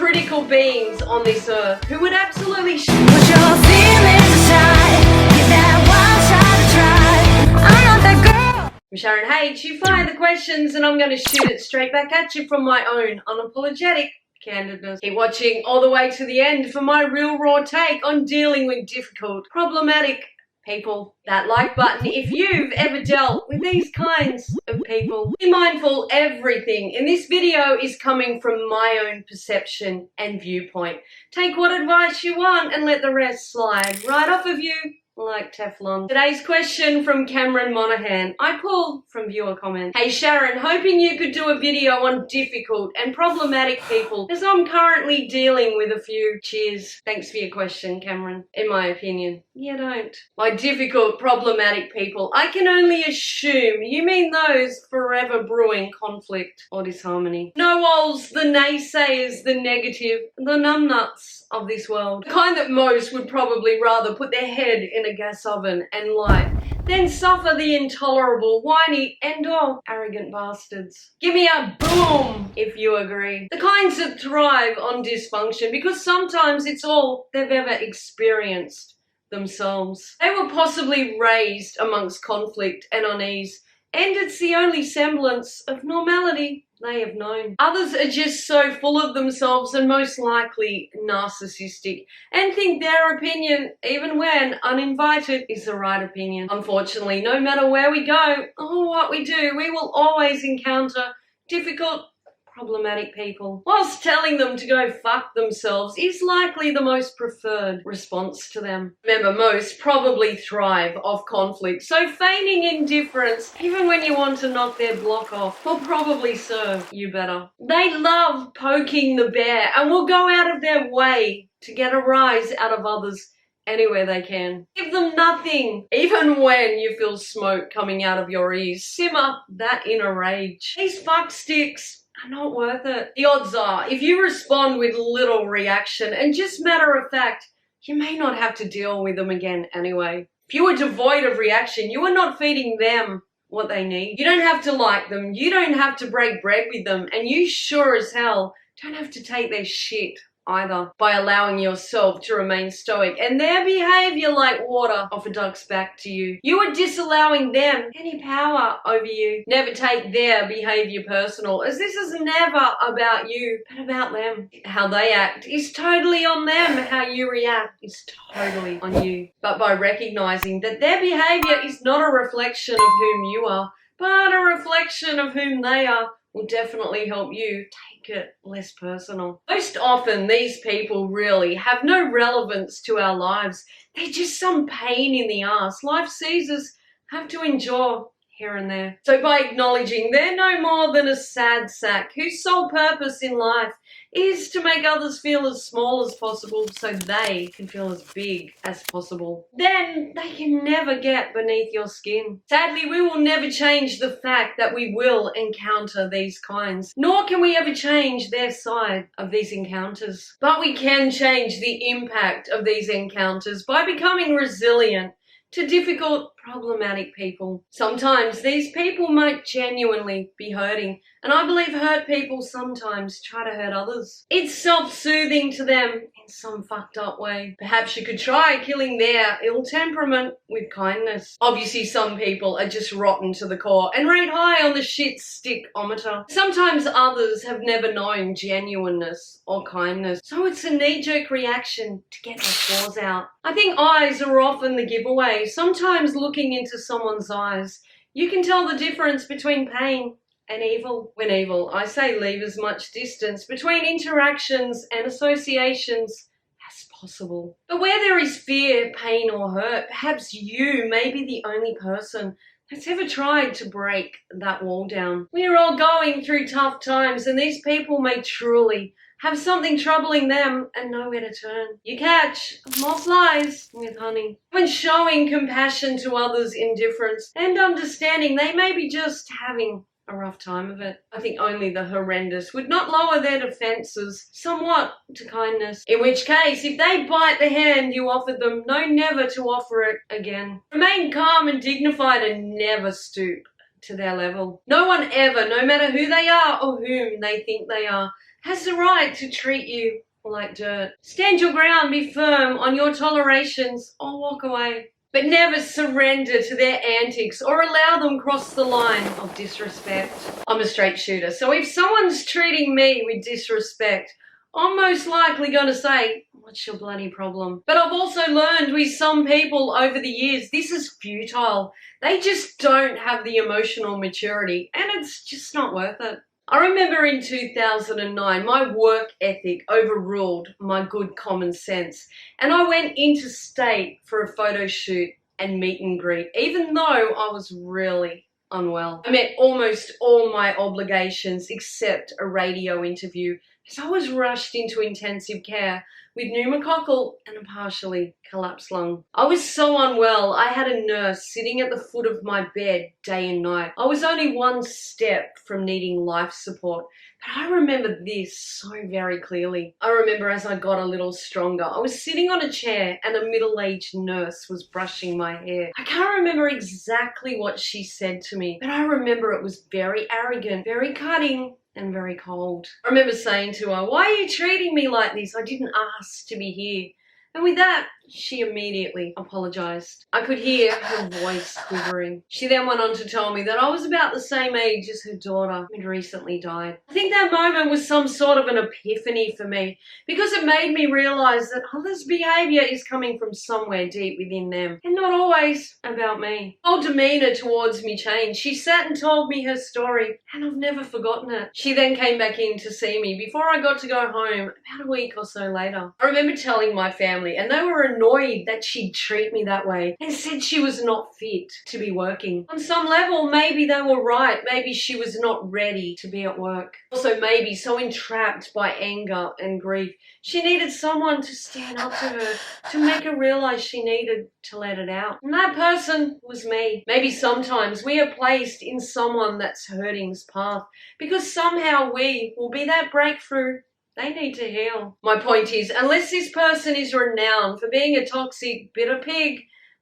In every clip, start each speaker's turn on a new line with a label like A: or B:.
A: critical beings on this earth who would absolutely
B: Put your feelings aside, give that wild side a try. I'm not that girl.
A: I'm Sharon H. You fire the questions and I'm going to shoot it straight back at you from my own unapologetic candidness. Keep watching all the way to the end for my real raw take on dealing with difficult, problematic people. That like button if you've ever dealt with these kinds of people. Be mindful everything in this video is coming from my own perception and viewpoint. Take what advice you want and let the rest slide right off of you like Teflon. Today's question from Cameron Monaghan. I pulled from viewer comments. Hey Sharon, hoping you could do a video on difficult and problematic people as I'm currently dealing with a few. Cheers. Thanks for your question, Cameron. In my opinion, you don't. By difficult, problematic people, I can only assume you mean those forever brewing conflict or disharmony. No-alls, the naysayers, the negative, the numbnuts of this world. The kind that most would probably rather put their head in a gas oven and light than suffer the intolerable, whiny and/or arrogant bastards. Give me a boom if you agree. The kinds that thrive on dysfunction because sometimes it's all they've ever experienced themselves. They were possibly raised amongst conflict and unease, and it's the only semblance of normality they have known. Others are just so full of themselves and most likely narcissistic and think their opinion, even when uninvited, is the right opinion. Unfortunately, no matter where we go or what we do, we will always encounter difficult, problematic people. Whilst telling them to go fuck themselves is likely the most preferred response to them. Remember, most probably thrive off conflict, so feigning indifference, even when you want to knock their block off, will probably serve you better. They love poking the bear and will go out of their way to get a rise out of others anywhere they can. Give them nothing, even when you feel smoke coming out of your ears. Simmer that inner rage. These fucksticks are not worth it. The odds are, if you respond with little reaction and just matter of fact, you may not have to deal with them again anyway. If you are devoid of reaction, you are not feeding them what they need. You don't have to like them, you don't have to break bread with them, and you sure as hell don't have to take their shit either by allowing yourself to remain stoic and their behavior like water off a duck's back to you. You are disallowing them any power over you. Never take their behavior personal, as this is never about you, but about them. How they act is totally on them. How you react is totally on you. But by recognizing that their behavior is not a reflection of whom you are, but a reflection of whom they are, will definitely help you take it less personal. Most often, these people really have no relevance to our lives. They're just some pain in the ass life sees us have to endure here and there. So by acknowledging they're no more than a sad sack whose sole purpose in life is to make others feel as small as possible so they can feel as big as possible, then they can never get beneath your skin. Sadly, we will never change the fact that we will encounter these kinds, nor can we ever change their side of these encounters. But we can change the impact of these encounters by becoming resilient to difficult, problematic people. Sometimes these people might genuinely be hurting, and I believe hurt people sometimes try to hurt others. It's self-soothing to them in some fucked up way. Perhaps you could try killing their ill temperament with kindness. Obviously, some people are just rotten to the core and rate high on the shit stick-ometer. Sometimes others have never known genuineness or kindness, so it's a knee-jerk reaction to get their claws out. I think eyes are often the giveaway. Sometimes looking into someone's eyes, you can tell the difference between pain and evil. When evil, I say leave as much distance between interactions and associations as possible. But where there is fear, pain or hurt, perhaps you may be the only person that's ever tried to break that wall down. We are all going through tough times, and these people may truly have something troubling them and nowhere to turn. You catch more flies with honey. When showing compassion to others' indifference and understanding, they may be just having a rough time of it. I think only the horrendous would not lower their defences somewhat to kindness. In which case, if they bite the hand you offered them, know never to offer it again. Remain calm and dignified and never stoop to their level. No one ever, no matter who they are or whom they think they are, has the right to treat you like dirt. Stand your ground, be firm on your tolerations, or walk away. But never surrender to their antics or allow them cross the line of disrespect. I'm a straight shooter, so if someone's treating me with disrespect, I'm most likely going to say, what's your bloody problem? But I've also learned with some people over the years, this is futile. They just don't have the emotional maturity, and it's just not worth it. I remember in 2009, my work ethic overruled my good common sense, and I went interstate for a photo shoot and meet and greet, even though I was really unwell. I met almost all my obligations except a radio interview, as I was rushed into intensive care with pneumococcal and a partially collapsed lung. I was so unwell, I had a nurse sitting at the foot of my bed day and night. I was only one step from needing life support, but I remember this so very clearly. I remember as I got a little stronger, I was sitting on a chair and a middle-aged nurse was brushing my hair. I can't remember exactly what she said to me, but I remember it was very arrogant, very cutting, and very cold. I remember saying to her, "Why are you treating me like this? I didn't ask to be here." And with that, she immediately apologized. I could hear her voice quivering. She then went on to tell me that I was about the same age as her daughter, who had recently died. I think that moment was some sort of an epiphany for me, because it made me realize that others' behavior is coming from somewhere deep within them, and not always about me. Her demeanor towards me changed. She sat and told me her story, and I've never forgotten it. She then came back in to see me before I got to go home about a week or so later. I remember telling my family, and they were annoyed that she'd treat me that way and said she was not fit to be working. On some level, maybe they were right. Maybe she was not ready to be at work. Also, maybe so entrapped by anger and grief, she needed someone to stand up to her, to make her realize she needed to let it out. And that person was me. Maybe sometimes we are placed in someone that's hurting's path because somehow we will be that breakthrough they need to heal. My point is, unless this person is renowned for being a toxic, bitter pig,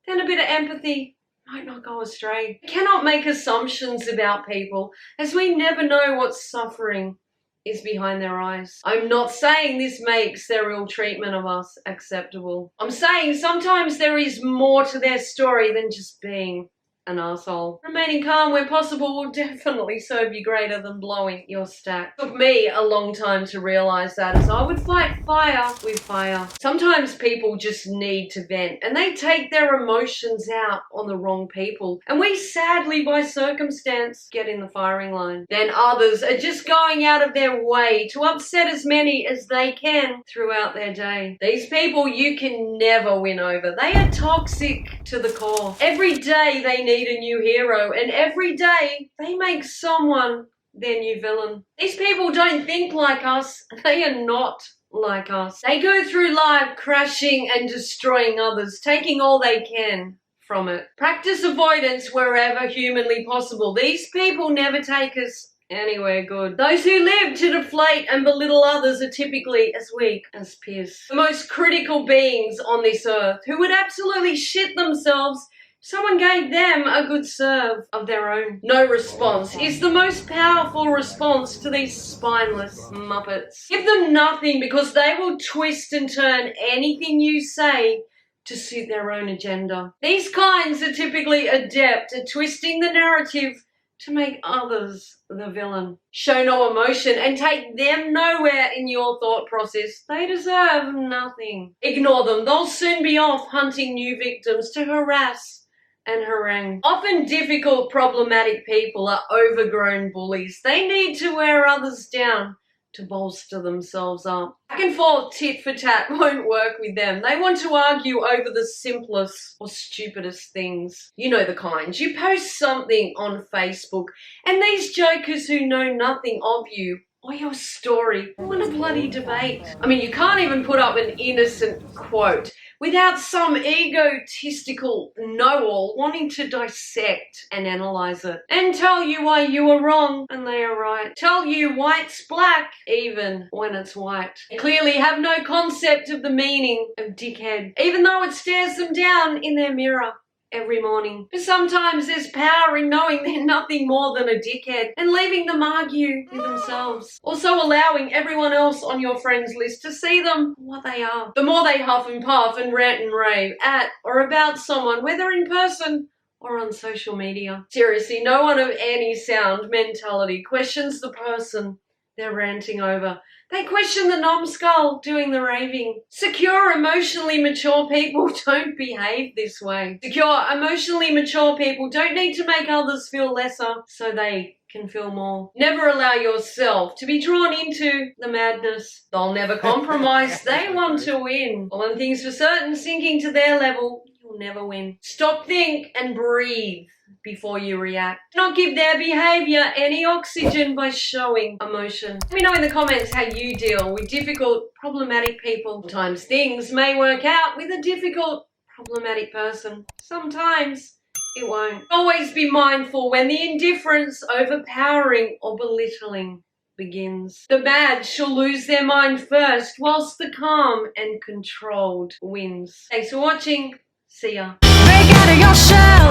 A: then a bit of empathy might not go astray. We cannot make assumptions about people, as we never know what suffering is behind their eyes. I'm not saying this makes their ill treatment of us acceptable. I'm saying sometimes there is more to their story than just being an asshole. Remaining calm where possible will definitely serve you greater than blowing your stack. It took me a long time to realize that, as I would fight fire with fire. Sometimes people just need to vent, and they take their emotions out on the wrong people, and we sadly, by circumstance, get in the firing line. Then others are just going out of their way to upset as many as they can throughout their day. These people you can never win over. They are toxic to the core. Every day they need a new hero, and every day they make someone their new villain. These people don't think like us. They are not like us. They go through life crashing and destroying others, taking all they can from it. Practice avoidance wherever humanly possible. These people never take us anywhere good. Those who live to deflate and belittle others are typically as weak as piss. The most critical beings on this earth, who would absolutely shit themselves someone gave them a good serve of their own. No response is the most powerful response to these spineless muppets. Give them nothing, because they will twist and turn anything you say to suit their own agenda. These kinds are typically adept at twisting the narrative to make others the villain. Show no emotion and take them nowhere in your thought process. They deserve nothing. Ignore them. They'll soon be off hunting new victims to harass and harangue. Often difficult, problematic people are overgrown bullies. They need to wear others down to bolster themselves up. Back and forth tit for tat won't work with them. They want to argue over the simplest or stupidest things. You know the kind. You post something on Facebook, and these jokers who know nothing of you or your story want a bloody debate. I mean, you can't even put up an innocent quote without some egotistical know-all wanting to dissect and analyze it and tell you why you are wrong and they are right. Tell you white's black even when it's white. They clearly have no concept of the meaning of dickhead, even though it stares them down in their mirror every morning. But sometimes there's power in knowing they're nothing more than a dickhead and leaving them argue with themselves. Also allowing everyone else on your friends list to see them for what they are. The more they huff and puff and rant and rave at or about someone, whether in person or on social media. Seriously, no one of any sound mentality questions the person they're ranting over. They question the numbskull doing the raving. Secure, emotionally mature people don't behave this way. Secure, emotionally mature people don't need to make others feel lesser so they can feel more. Never allow yourself to be drawn into the madness. They'll never compromise. They want to win. But one thing's for certain, sinking to their level, you'll never win. Stop, think, and breathe before you react. Do not give their behavior any oxygen by showing emotion. Let me know in the comments how you deal with difficult, problematic people. Sometimes things may work out with a difficult, problematic person. Sometimes it won't. Always be mindful when the indifference, overpowering, or belittling begins. The mad shall lose their mind first, whilst the calm and controlled wins. Thanks for watching. See ya.
B: Break out of your shell.